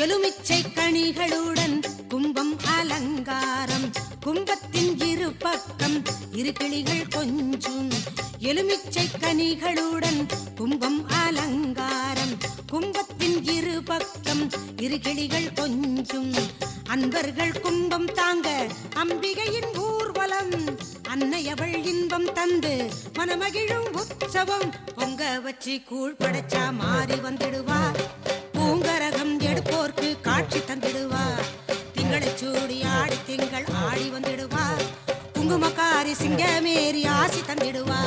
எலுமிச்சை கனிகளுடன் கும்பம் அலங்காரம் கும்பத்தின் இரு பக்கம் இரு கிளிகள் கொஞ்சும் எலுமிச்சை கனிகளுடன் கும்பம் அலங்காரம் கும்பத்தின் இரு பக்கம் இரு கிளிகள் கொஞ்சும் அன்பர்கள் கும்பம் தாங்க அம்பிகையின் ஊர்வலம் அன்னையவள் இன்பம் தந்து மனமகிழும் உற்சவம் பொங்க வச்சு கூழ் படைச்சா மாறி வந்துடுவா பூங்கரகம் எடுப்போர்க்கு காட்சி தந்திடுவா திங்களை சூடி ஆடி திங்கள் ஆடி வந்துடுவா குங்குமக்காரி சிங்கமேறி ஆசி தந்திடுவா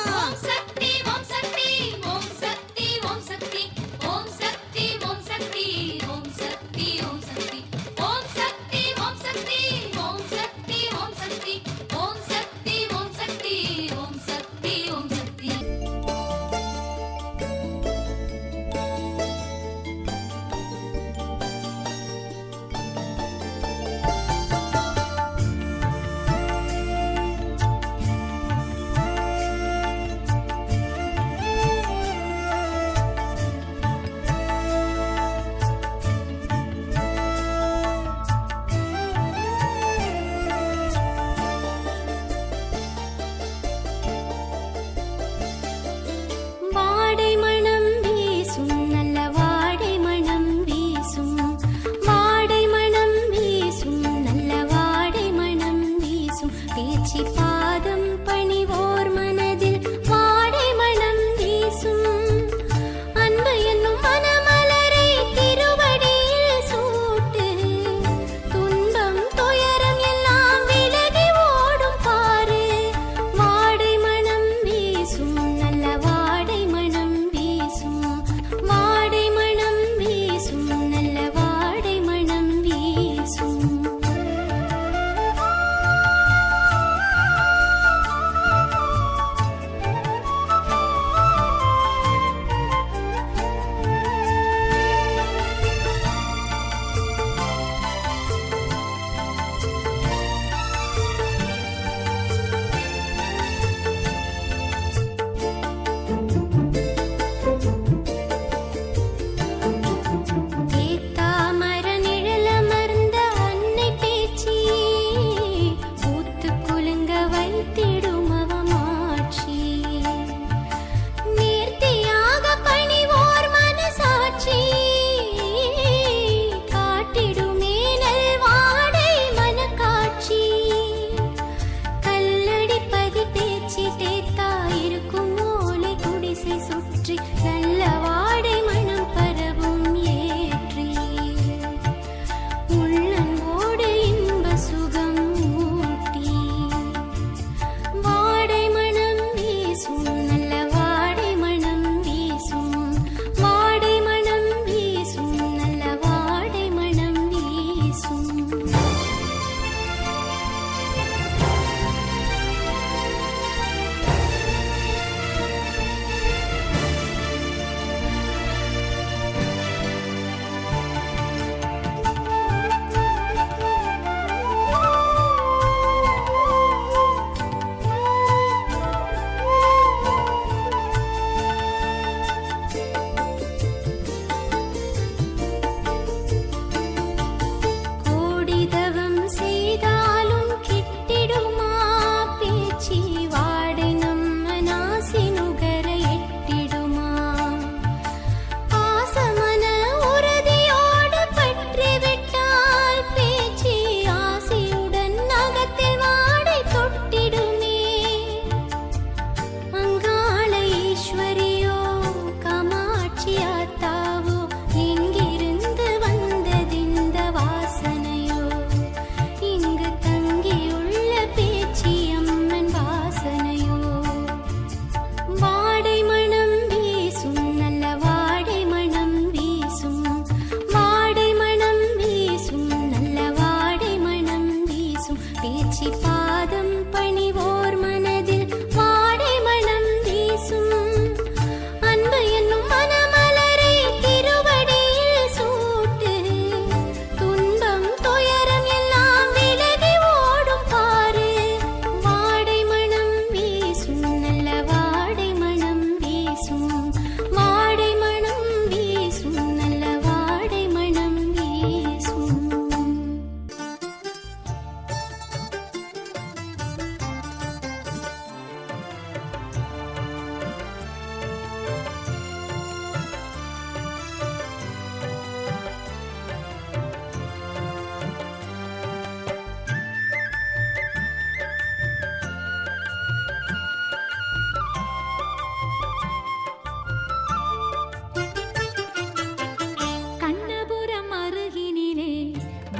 ஓம் சக்தி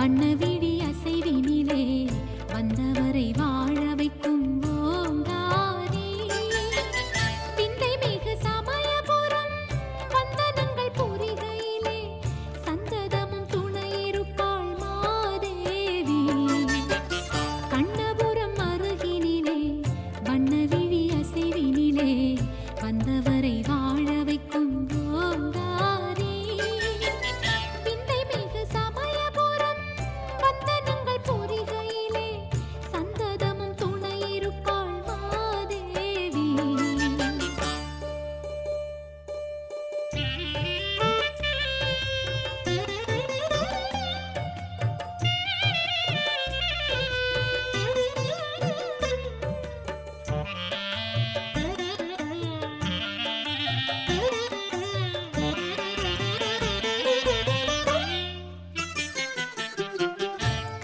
வண்ணவிழி அசைவினிலே வந்தவரை வாழ வைக்கும் ஓங்காரி. விந்தை மிகு சமயபுரம் வந்தனங்கள் புரிகையிலே சந்ததமும் துணையிருப்பாள் மாதேவி. கண்ணபுரம் அருகினிலே வண்ணவிழி அசைவினிலே வந்தவரை வாழ வைக்கும் ஓங்காரி. விந்தை மிகு சமயபுரம் வந்தனங்கள் புரிகையிலே சந்ததமும் துணையிருப்பாள் மாதேவி.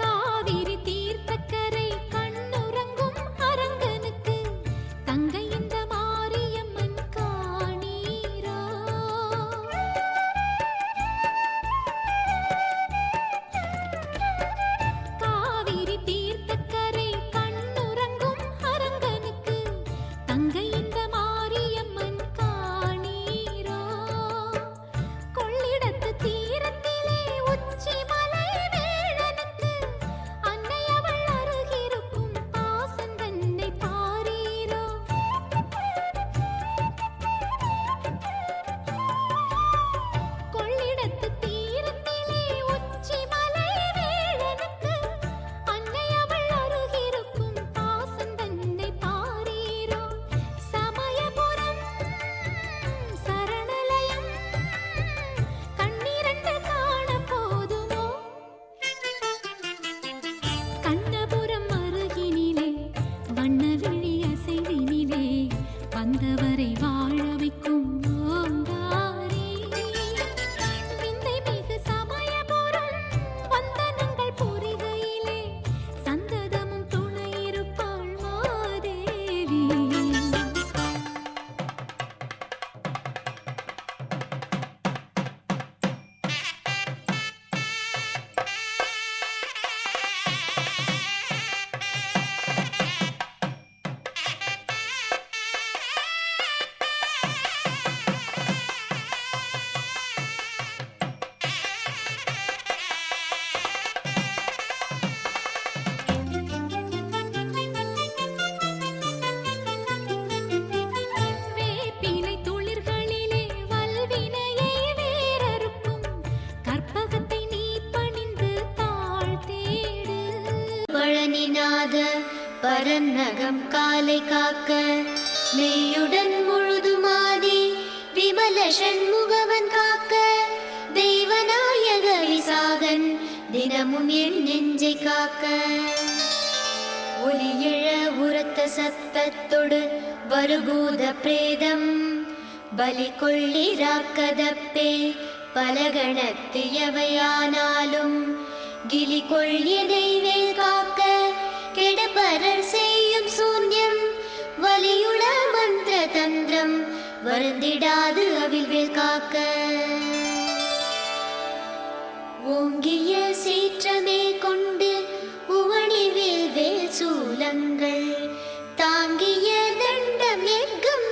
காவிரி தீர்த்தக்கரை கண்ணுறங்கும் அரங்கனுக்கு தங்கை இந்த மாரியம்மன் காணீரோ. காவிரி தீர்த்தக்கரை கண்ணுறங்கும் அரங்கனுக்கு தங்கை இந்த மாரியம்மன் காணீரோ. கொள்ளிடத்து தீரத்திலே உச்சி மலை வேளனுக்கு அன்னை அவள் அருகிருக்கும் பாசம் தன்னை பாரீரோ. கொள்ளிடத்து தீரத்திலே உச்சி மலை வேளனுக்கு அன்னை அவள் அருகிருக்கும் பாசம் தன்னை பாரீரோ. சமயபுரம் சரணலயம் கண்ணிரண்டு காண போதுமோ. கண்ணபுரம் அருகினிலே வண்ணவிழி அசைவினிலே வந்தவரை வாழ வைக்கும் ஓங்காரி. விந்தை மிகு சமயபுரம் வந்தனங்கள் புரிகையிலே சந்ததமும் துணையிருப்பாள் மாதேவி. வேப்பிலை துளிர்களிலே வல்வினையை வேரறுக்கும் கற்பகத்தை நீ பணிந்து தாழ்த்தேடு. பழனிநாத பரநகம் காலை காக்க மெய்யுடன் முழுதுமாதி விமல சண்முகவன் காக்க தெய்வநாயக விசாகன் தினமும் என் நெஞ்சை காக்க. ஒலியெழ உரத்த சத்தத்தொடு வருபூத பிரேதம் பலி கொள்ளிராக்கதப்பே பலகணத்து எவையானாலும் கிளி கொள்ளியனை வேல் காக்க கெடுபரர் செய்யும் சூன்யம் வலியுள மந்திர தந்திரம் வருந்திடாது அவில் வேல் காக்க. ஓங்கிய சீற்றமே கொண்டு உவணிவில் வேல் சூலங்கள் தாங்கிய தண்டம் எங்கும்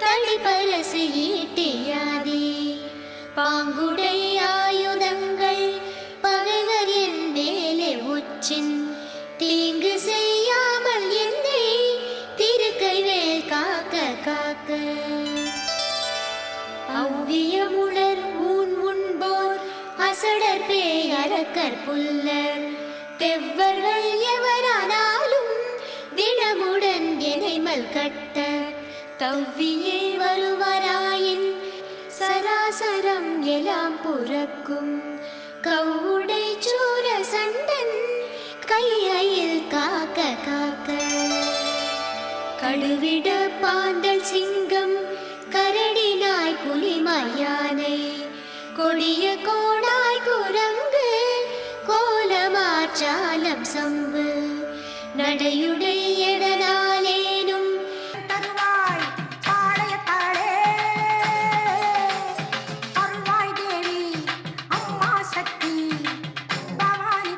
தளிபரசு ஈட்டியாதி பாங்குடை ஆயுதங்கள் பகைவர் என் மேலே உச்சின் தீங்கு செய்யாமல் என்னை திருக்கைவேல் காக்க காக்க. அவ்வியமுளர் ஊன் உண்போர் அசடர் பேய் அரக்கர் புல்லர் தெவ்வர்கள் எவரானாலும் தினமுடன் எனைமல் கட்ட தவ்வியே வருவராயின் சராசரம் எல்லாம் புறக்கும் கவுடை சூர சண்டன் கையில் காக்க காக்க. கடுவிட பாந்தல் சிங்கம் கரடினாய் புலிமயானை கொடிய கோடாய் குரங்கு கோலமாற்றாலம் சம்பு நடையுடையடனாலேனும் தருவாய் பாளையத்தாளே அருள்வாய் தேவி அம்மா சக்தி பவானி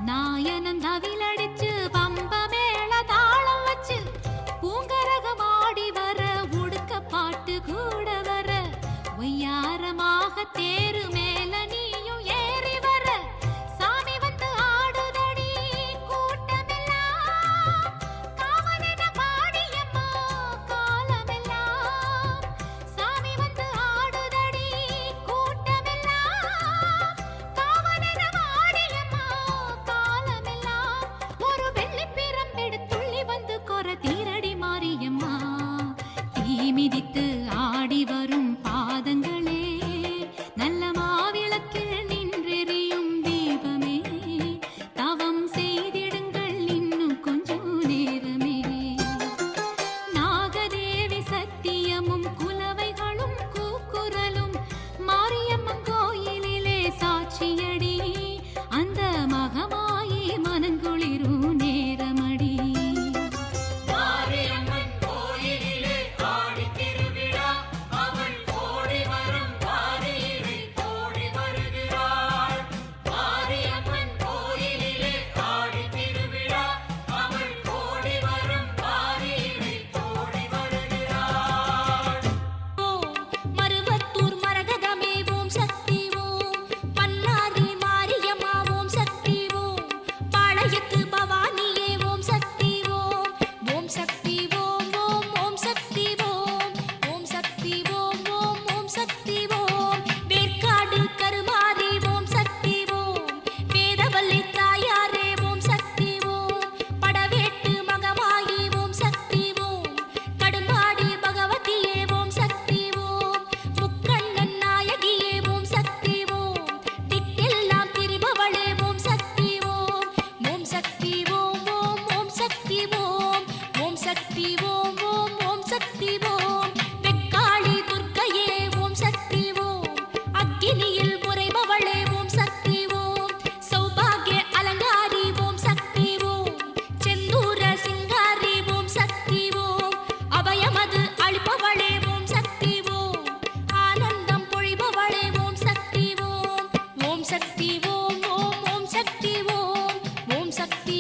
நாயனந்தவிலடிச்சு பம்ப மேள தாளம் வச்சு பூங்கரகமாடி வர உடுக்க பாட்டு கூட வர ஒய்யாரமாக தேரு மேல நீயும் ஏறி வர சாமி வந்து ஆடுதடி கூட்டமெல்லாம் காவலன பாடியம்மா காலமெல்லாம் சாமி வந்து ஆடுதடி கூட்டமெல்லாம் காவலன பாடியம்மா காலமெல்லாம் ஒரு வெள்ளி பிரம்பெடுத்துள்ளி வந்து கொர தீரடி மாரியம்மா தீ மிதித்து ஆடி வரும் பாதங்களே நல்ல மாவிளக்கில் நின்றெறியும் தீபமே தவம் செய்திடுங்கள் இன்னும் கொஞ்சம் நேரமே நாகதேவி சத்தியமும் குலவைகளும் கூக்குரலும் மாரியம்மன் கோயிலிலே சாட்சியடி அந்த மகமாயி மனங்குளிரும் நேரமடி மாரியம்மன் கோயிலிலே ஆடி திருவிழா அவள் கோடி வரும் பாரியினை கோடி வருகிறாள் மாரியம்மன் கோயிலிலே ஆடி திருவிழா அவள் கோடி வரும் பாரியினை கோடி வருகிறாள் மருவத்தூர் மரகதமே ஓம் சக்தி ஓம் பன்னாரி மாரியம்மா ஓம் சக்தி ஓம் பாளையத்து பவானியே ஓம் சக்தி ஓம் ஓம் சக்தி ஓம் ஓம் ஓம் சக்தி ஓம் ஓம் சக்தி ஓம் ஓம் ஓம் சக்தி ஓம் வேற்காடு கருமாரி ஓம் சக்தி ஓம் வேதவல்லி தாயாரே ஓம் சக்தி ஓம் படவேட்டு மகமாயி ஓம் சக்தி ஓம் கடுமாடி பகவதியே ஓம் சக்தி ஓம் முக்கண்ணன் நாயகியே ஓம் சக்தி ஓம் திட்டெல்லாம் திரிபவளே ஓம் சக்தி ஓம் ஓம் சக்தி ஓம் ஓம் ஓம் சக்தி ஓம் ஓம் சக்தி ஓம் ஓம் ஓம் சக்தி ஓம் வெக்காளி துர்க்கையே ஓம் சக்தி ஓம் அக்கினியில் உறைபவளே ஓம் சக்தி ஓம் சௌபாகிய அலங்காரி ஓம் சக்தி ஓம் செந்தூர சிங்காரி ஓம் சக்தி ஓம் அபயமது அளிப்பவளே ஓம் சக்தி ஓம் ஆனந்தம் பொழிபவளே ஓம் சக்தி ஓம் ஓம் சக்தி ஓம் ஓம் ஓம் சக்தி ஓம் ஓம் சக்தி